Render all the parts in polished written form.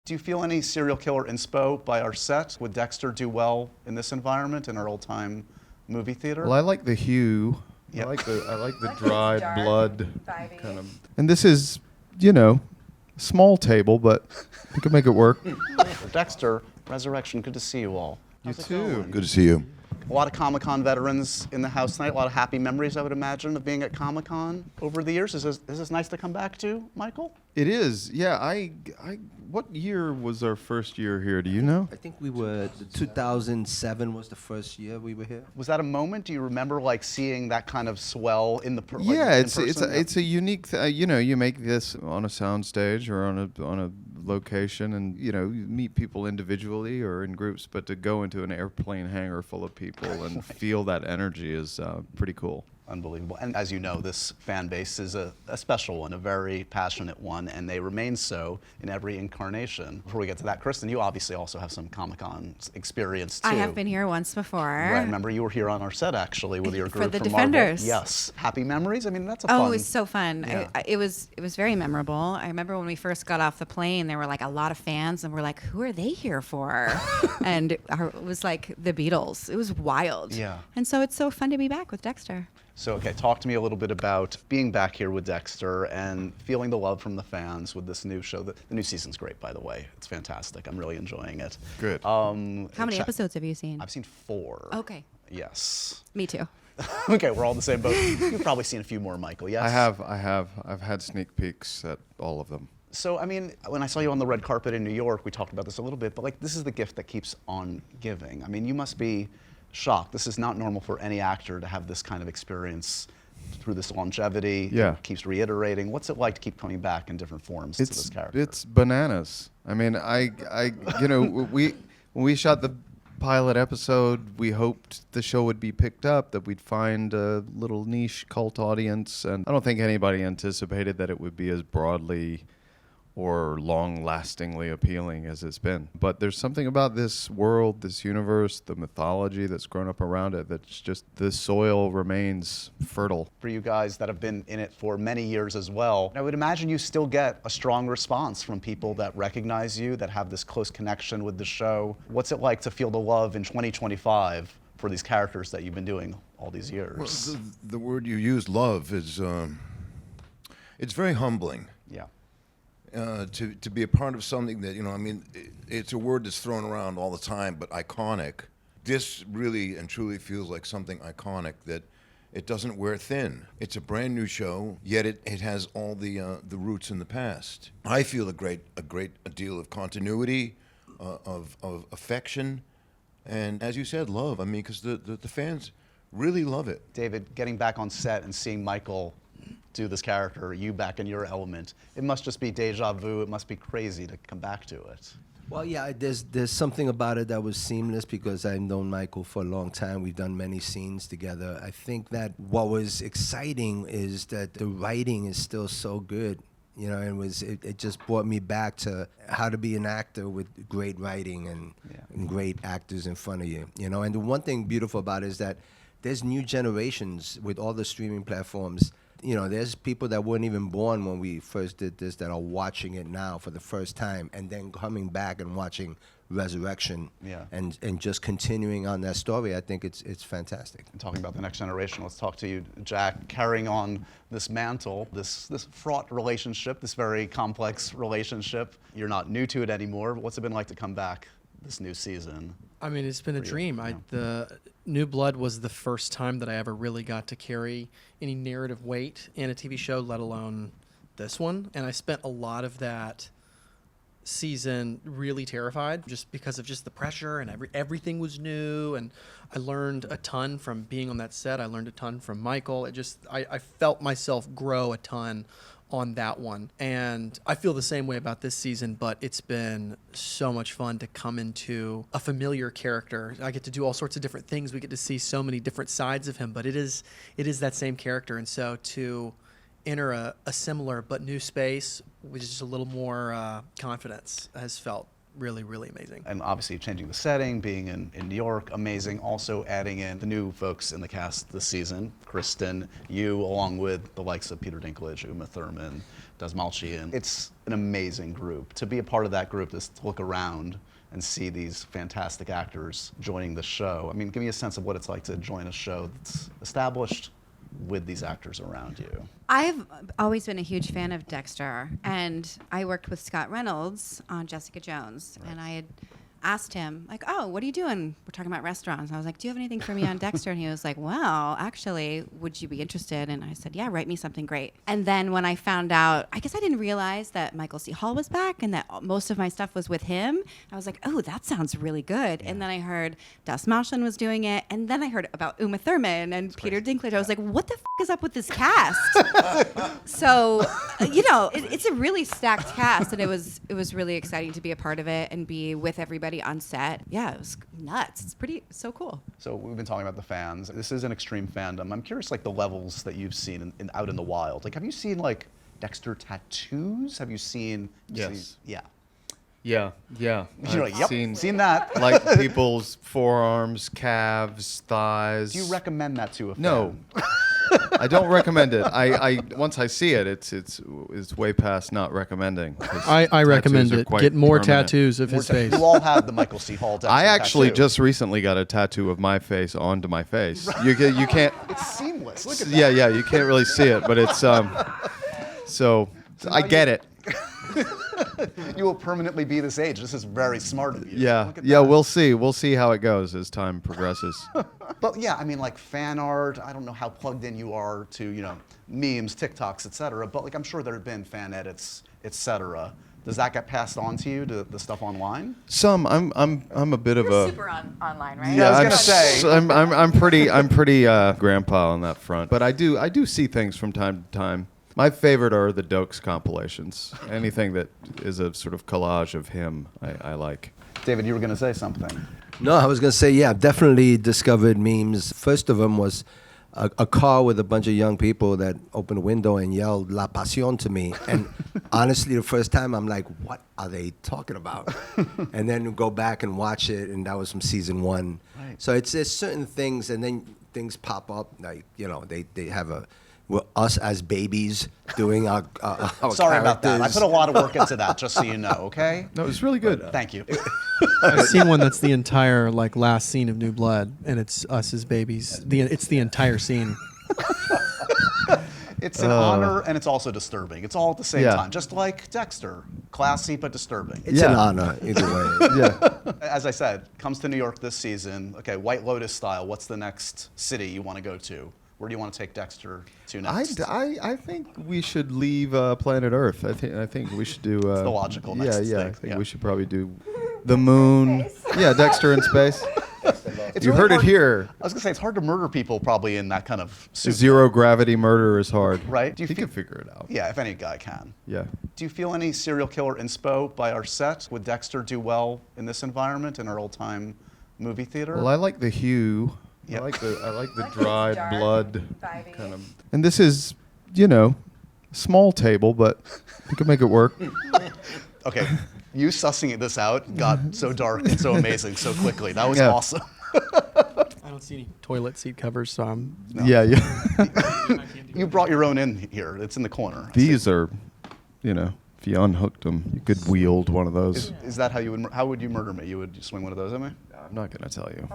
Do you feel any serial killer inspo by our set? Would Dexter do well in this environment in our old-time movie theater? Well, I like the hue. Yep. I like the Like dried dark blood vibey. kind of. And this is, small table, but we can make it work. Dexter, Resurrection, good to see you all. How's it going? Good to see you. A lot of Comic-Con veterans in the house tonight. A lot of happy memories, I would imagine, of being at Comic-Con over the years. Is this nice to come back to, Michael? It is. Yeah. What year was our first year here? Do you know? I think we were, 2007 was the first year we were here. Was that a moment? Do you remember seeing that kind of swell in the Yeah, in it's person? a unique. You make this on a soundstage or on a location, and you meet people individually or in groups. But to go into an airplane hangar full of people and feel that energy is pretty cool. Unbelievable. And as you know, this fan base is a special one, a very passionate one, and they remain so in every incarnation. Before we get to that, Kristen, you obviously also have some Comic-Con experience too. I have been here once before. Right, remember you were here on our set actually with your group For the from Marvel. Defenders. Yes. Happy memories? I mean, that's a Oh, fun. it was so fun. Yeah. It was very memorable. I remember when we first got off the plane, there were a lot of fans, and we're like, who are they here for? And it was like the Beatles. It was wild. Yeah. And so it's so fun to be back with Dexter. So, okay, talk to me a little bit about being back here with Dexter and feeling the love from the fans with this new show. The new season's great, by the way. It's fantastic. I'm really enjoying it. Good. How many episodes have you seen? I've seen 4. Okay. Yes. Me too. Okay, we're all in the same boat. You've probably seen a few more, Michael, yes? I have. I've had sneak peeks at all of them. So, I mean, when I saw you on the red carpet in New York, we talked about this a little bit, but this is the gift that keeps on giving. I mean, you must be shocked. This is not normal for any actor to have this kind of experience through this longevity. Yeah. It keeps reiterating. What's it like to keep coming back in different forms to this character? It's bananas. I mean, when we shot the pilot episode, we hoped the show would be picked up, that we'd find a little niche cult audience, and I don't think anybody anticipated that it would be as broadly or long-lastingly appealing as it's been. But there's something about this world, this universe, the mythology that's grown up around it, that's just, the soil remains fertile. For you guys that have been in it for many years as well, I would imagine you still get a strong response from people that recognize you, that have this close connection with the show. What's it like to feel the love in 2025 for these characters that you've been doing all these years? Well, the word you used, love, is it's very humbling. Yeah. To be a part of something that, it's a word that's thrown around all the time, but iconic. This really and truly feels like something iconic that it doesn't wear thin. It's a brand new show, yet it has all the roots in the past. I feel a great deal of continuity, of affection, and as you said, love. I mean, because the fans really love it. David, getting back on set and seeing Michael do this character, you back in your element, it must just be deja vu. It must be crazy to come back to it. Well, yeah, there's something about it that was seamless because I've known Michael for a long time. We've done many scenes together. I think that what was exciting is that the writing is still so good. It just brought me back to how to be an actor with great writing and great actors in front of you. And the one thing beautiful about it is that there's new generations with all the streaming platforms. There's people that weren't even born when we first did this that are watching it now for the first time and then coming back and watching Resurrection and just continuing on that story. I think it's fantastic. And talking about the next generation, let's talk to you, Jack, carrying on this mantle, this fraught relationship, this very complex relationship. You're not new to it anymore. What's it been like to come back this new season? I mean, it's been a dream. The New Blood was the first time that I ever really got to carry any narrative weight in a TV show, let alone this one. And I spent a lot of that season really terrified just because of just the pressure and everything was new. And I learned a ton from being on that set. I learned a ton from Michael. I felt myself grow a ton on that one. And I feel the same way about this season, but it's been so much fun to come into a familiar character. I get to do all sorts of different things. We get to see so many different sides of him, but it is that same character. And so to enter a similar but new space with just a little more confidence has felt really, really amazing. And obviously changing the setting, being in New York, amazing. Also adding in the new folks in the cast this season, Kristen, you, along with the likes of Peter Dinklage, Uma Thurman, Des Malchian. It's an amazing group. To be a part of that group, just to look around and see these fantastic actors joining the show. I mean, give me a sense of what it's like to join a show that's established with these actors around you. I've always been a huge fan of Dexter, and I worked with Scott Reynolds on Jessica Jones, and I had asked him, like, oh, what are you doing? We're talking about restaurants. I was like, do you have anything for me on Dexter? And he was like, well, actually, would you be interested? And I said, yeah, write me something great. And then when I found out, I guess I didn't realize that Michael C. Hall was back and that most of my stuff was with him. I was like, oh, that sounds really good. And then I heard Des Malchian was doing it. And then I heard about Uma Thurman and Peter Dinklage. I was like, what the is up with this cast? So, it's a really stacked cast, and it was really exciting to be a part of it and be with everybody on set. Yeah, it was nuts. It's so cool. So we've been talking about the fans. This is an extreme fandom. I'm curious, like, the levels that you've seen out in the wild. Like, have you seen, like, Dexter tattoos? Have you seen? Yes. Yeah. Yeah. You're like, I've yep, seen that. like people's forearms, calves, thighs. Do you recommend that to a fan? No. I don't recommend it. I once I see it, it's way past not recommending. 'cause I recommend tattoos are it. quite Get more permanent. tattoos of his face. You all have the Michael C. Hall Dexter I actually tattoo. just recently got a tattoo of my face onto my face. You can't. It's seamless. Look at that. Yeah, you can't really see it, but it's So I get it. You will permanently be this age. This is very smart of you. Yeah, Look at yeah. that. We'll see. We'll see how it goes as time progresses. But yeah, I mean, like fan art. I don't know how plugged in you are to memes, TikToks, etc. But like, I'm sure there have been fan edits, etc. Does that get passed on to you, to the stuff online? Some. I'm a bit of You're a. super online, right? Yeah, I was I'm gonna say. I'm pretty grandpa on that front. But I do see things from time to time. My favorite are the Dokes compilations. Anything that is a sort of collage of him, I like. David, you were gonna say something. No, I was going to say, yeah, I've definitely discovered memes. First of them was a car with a bunch of young people that opened a window and yelled La Pasión to me. And honestly, the first time I'm like, what are they talking about? And then go back and watch it, and that was from season 1. Right. So there's certain things, and then things pop up, like, they have us as babies doing our Sorry about that. I characters. put a lot of work into that, just so you know. Okay. No, it's really good. Thank you. I've seen one that's the entire last scene of New Blood, and it's us as babies. It's the entire scene. It's an honor, and it's also disturbing. It's all at the same Yeah. time, just like Dexter, classy but disturbing. It's an Yeah. honor, either way. Yeah. As I said, comes to New York this season. Okay, White Lotus style. What's the next city you want to go to? Where do you want to take Dexter to next? I think we should leave planet Earth. I think we should do. the logical next Yeah, thing, I think yeah. we should probably do the moon. Yeah, Dexter in space. It's You really heard it hard- here. I was gonna say it's hard to murder people probably in that kind of suit, Zero gravity murder is hard. right? Do you He feel, can figure it out. Yeah, if any guy can. Yeah. Do you feel any serial killer inspo by our set? Would Dexter do well in this environment in our old-time movie theater? Well, I like the hue. Yeah. I like the Like dry dark, blood vibey. kind of. And this is, small table, but we can make it work. Okay, you sussing this out got so dark and so amazing so quickly. That was Yeah. awesome. I don't see any toilet seat covers, so I'm. Yeah. You brought your own in here. It's in the corner. These are, if you unhooked them, you could wield one of those. Is that how you would? How would you murder me? You would swing one of those at me? I'm not going to tell you.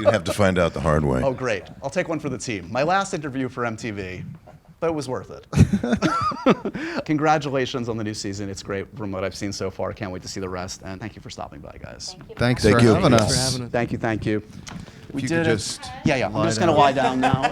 You'd have to find out the hard way. Oh, great. I'll take one for the team. My last interview for MTV, but it was worth it. Congratulations on the new season. It's great from what I've seen so far. Can't wait to see the rest. And thank you for stopping by, guys. Thanks Thank for you. having Thanks for us. having us. Thank you. Thank you. We you did could it. just Yeah. I'm lie just going to down. lie down now.